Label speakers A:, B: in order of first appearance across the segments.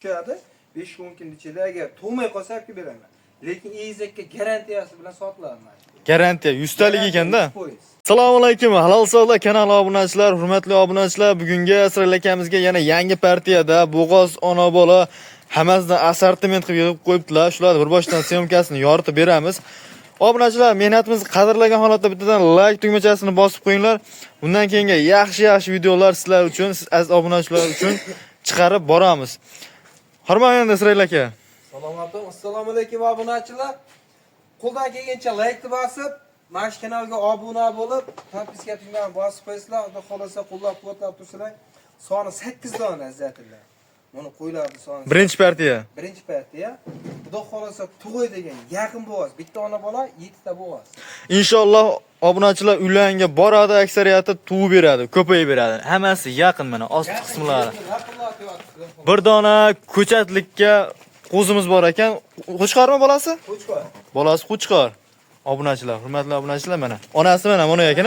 A: tushadi. 5-10 kun ichida agar to'may qolsa olib beraman. Lekin egizakka garantiyasi bilan sotiladi.
B: Garantiya 100 talik ekanda.
A: 100%.
B: Assalomu alaykum. Halol savdo kanali obunachilar, hurmatli obunachilar. Bugungi Asral akamizga yana yangi partiyada bo'g'oz ona bola hammasidan assortiment qilib yig'ib qo'yibdilar. Shularni bir boshdan syomkasini yoritib beramiz. Obunachilar, mehnatimizni qadrlagan holatda bittadan like tugmachasini bosib qo'yinglar. Bundan keyingi yaxshi videolar sizlar uchun, siz aziz obunachilar uchun chiqarib boramiz. Hurmatli Asral aka.
A: Assalomu alaykum obunachilar. Qo'ldan kelgancha like bosib, mana shu kanalga obuna bo'lib, podpiska tugmani bosib qo'ysizlar. Xudo xolasa qo'llab-quvvatlab tursalar, soni 8 dona azzatillar. Buni qo'ylardi soni.
B: Birinchi partiya.
A: Birinchi partiya. Xudo xolasa tug'oy degan yaqin bo'g'oz. Bitta ona bola, 7 ta bo'g'oz.
B: Inshaalloh obunachilar uylanga boradi, aksariyati tug'ib beradi, ko'payib beradi. Hammasi yaqin mana osti qismlari. Bir dona ko'chatlikka qo'zimiz bor ekan. Qo'chqormi bolasi?
A: Qo'chqor.
B: Bolasi qo'chqor. Obunachilar, hurmatli obunachilar mana. Onasi mana buni ekan.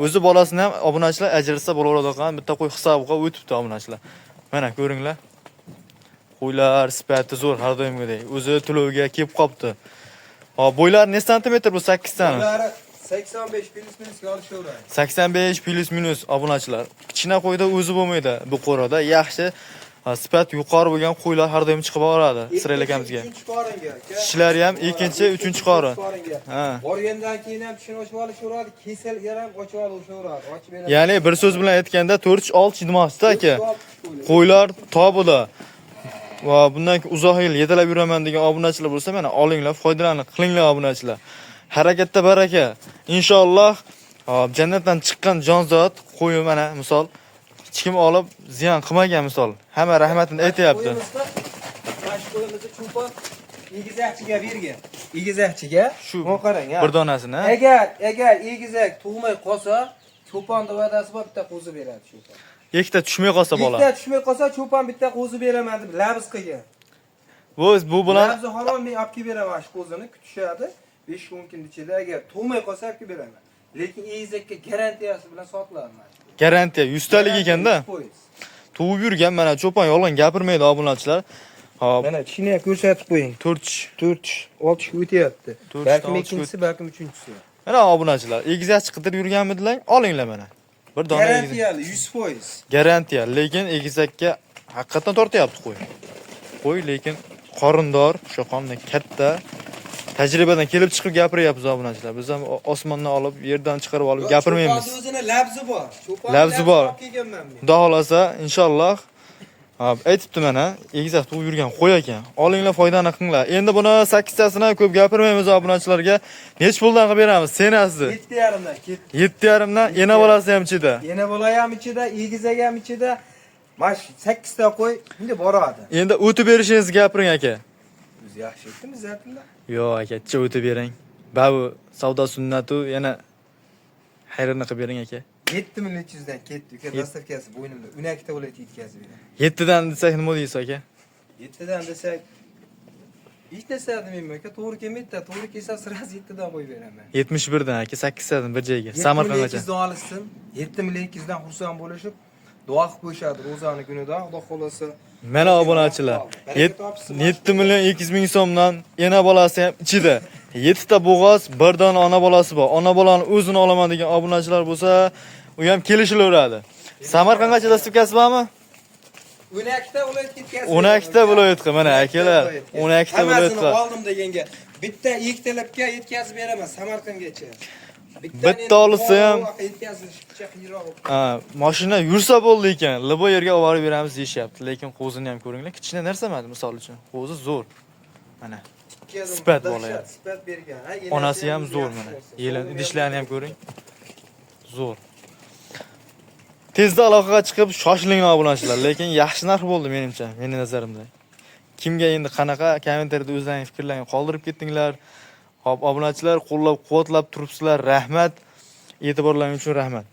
B: O'zi bolasini ham obunachilar ajrasa bo'laveradi ekan. Bitta qo'y hisobiga o'tibdi obunachilar. Mana ko'ringlar. Qo'ylar sifati zo'r har doimgidek. O'zi to'lovga kelib qopti. Hop, bo'ylari ne santimetr bu 8 tani?
A: Bo'ylari 85 plus minus olishaveradi.
B: 85 plus minus obunachilar. Kichkina qo'yda o'zi bo'lmaydi. Bu qo'rada yaxshi sifat yuqori bo'lgan qo'ylar har doim chiqib boradi Asral akamizga.
A: 3-qoringa.
B: Tishlari ham 2-chi, 3-chi qorin. Ha.
A: Borgandan keyin ham tushunib olishaveradi, kesilgan ham ochib olishaveradi. Ochib beradi.
B: Ya'ni bir so'z bilan aytganda 4-6 demoqchida aka. Qo'ylar tobida. Va bundan uzoq yil yetalab yuraman degan obunachilar bo'lsa, mana olinglar, foydalanib qilinglar obunachilar. Harakatda baraka. Inshaalloh jannatdan chiqqan jonzot qo'yi mana misol hech kim olib ziyon qilmagan misol. Hamma rahmatini aytayapti.
A: Mashqo'yimizni cho'pon egizakchiga bergan. Egizakchiga
B: Shu
A: qarang,
B: bir donasini.
A: Agar egizak tug'may qolsa, cho'ponni va'dasi bor, bitta qo'zi beradi cho'pon.
B: Ikkita tushmay qolsa bola.
A: Ikkita tushmay qolsa, cho'pon bitta qo'zi beraman deb labz qilgan.
B: Bu bilan
A: labzi halol men olib kelib beraman shu qo'zini, kutishadi. 5-10 kun ichida agar tug'may qolsa olib kelib beraman. Lekin egizakka garantiyasi bilan sotiladi.
B: Garantiya 100 talik ekanda. Tug'ib yurgan mana cho'pon yolg'on gapirmaydi obunachilar. Hop.
A: Mana chini ko'rsatib qo'ying. 4 6 o'tyapti. Balkim ikkinchisi, balkim uchinchisi.
B: Mana obunachilar, egizak qidirib yurganmidilar? Olinglar mana. Bir dona
A: garantiyali 100%.
B: Garantiya, lekin egizakka haqiqatan tortyapti qo'y. Qo'y lekin qorindor, shoqondan katta. Tajribadan kelib chiqib gapiryapmiz obunachilar. Biz ham osmondan olib, yerdan chiqarib olib gapirmaymiz.
A: Cho'ponni o'zini labzi bor.
B: Labzi bor. Xudo xolasa, inshaalloh. Hop, aytibdi mana, egizak tug'ib yurgan qo'y ekan. Olinglar, foydani qilinglar. Endi buni 8 tasini ko'p gapirmaymiz obunachilarga. Nech puldan qilib beramiz? Senasi.
A: 7,5 dan ketdi.
B: 7,5 dan, ena bolasi ham ichida.
A: Ena bola ham ichida, egizak ham ichida. Mash 8 ta qo'y endi boradi.
B: Endi o'tib berishingizni gapiring aka.
A: O'zi yaxshi aytdimi, zatilla?
B: Yo'q aka, chicha o'tib bering. Babu savdo sunnati yana xayrini qilib bering aka.
A: 7,300 dan ketdi. Uka dastavkasi bo'ynimda. 12 ta viloyat yetkazib beraman.
B: 7 dan desak nima deysiz aka?
A: 7 dan desak hech narsa demayman aka, to'g'ri kelmaydi-da. To'g'ri kelsa sirasi 7 dan qo'yib beraman.
B: 71 dan aka, 8 dan bir joyga. Samarqandgacha.
A: 7,200 dan olishsin. 7,200 dan xursand bo'lishib, duo qilib qo'yishadi ro'zani kunida. Xudo xolasa.
B: Mana obunachilar. 7 million 200 ming so'mdan ena bolasi ham ichida. 7 ta bo'g'oz, bir dona ona bolasi bor. Ona bolani o'zini olaman degan obunachilar bo'lsa, u ham kelishilaveradi. Samarqandgacha dastavkasi bormi?
A: 12 ta viloyat yetkazib.
B: 12 ta viloyatga mana akalar. 12 ta viloyatga.
A: Hammasini oldim deganga. Bitta ikkitalikka yetkazib beraman Samarqandgacha.
B: Bitta olsa ham
A: yetkazishcha qiyiroq.
B: Mashina yursa bo'ldi ekan, libo yerga olib borib beramiz deyishyapti. Lekin qo'zini ham ko'ringlar, kichkina narsa emas, misol uchun. Qo'zi zo'r. Mana. Sifat bola.
A: Sifat bergan.
B: Onasi ham zo'r mana. Yelin idishlarini ham ko'ring. Zo'r. Tezda aloqaga chiqib shoshiling obunachilar, lekin yaxshi narx bo'ldi menimcha, mening nazarimda. Kimga endi qanaqa kommentariyada o'zlaringiz fikrlarini qoldirib ketdinglar. Hop, obunachilar qo'llab-quvvatlab turibsizlar. Rahmat. E'tiborlaringiz uchun rahmat.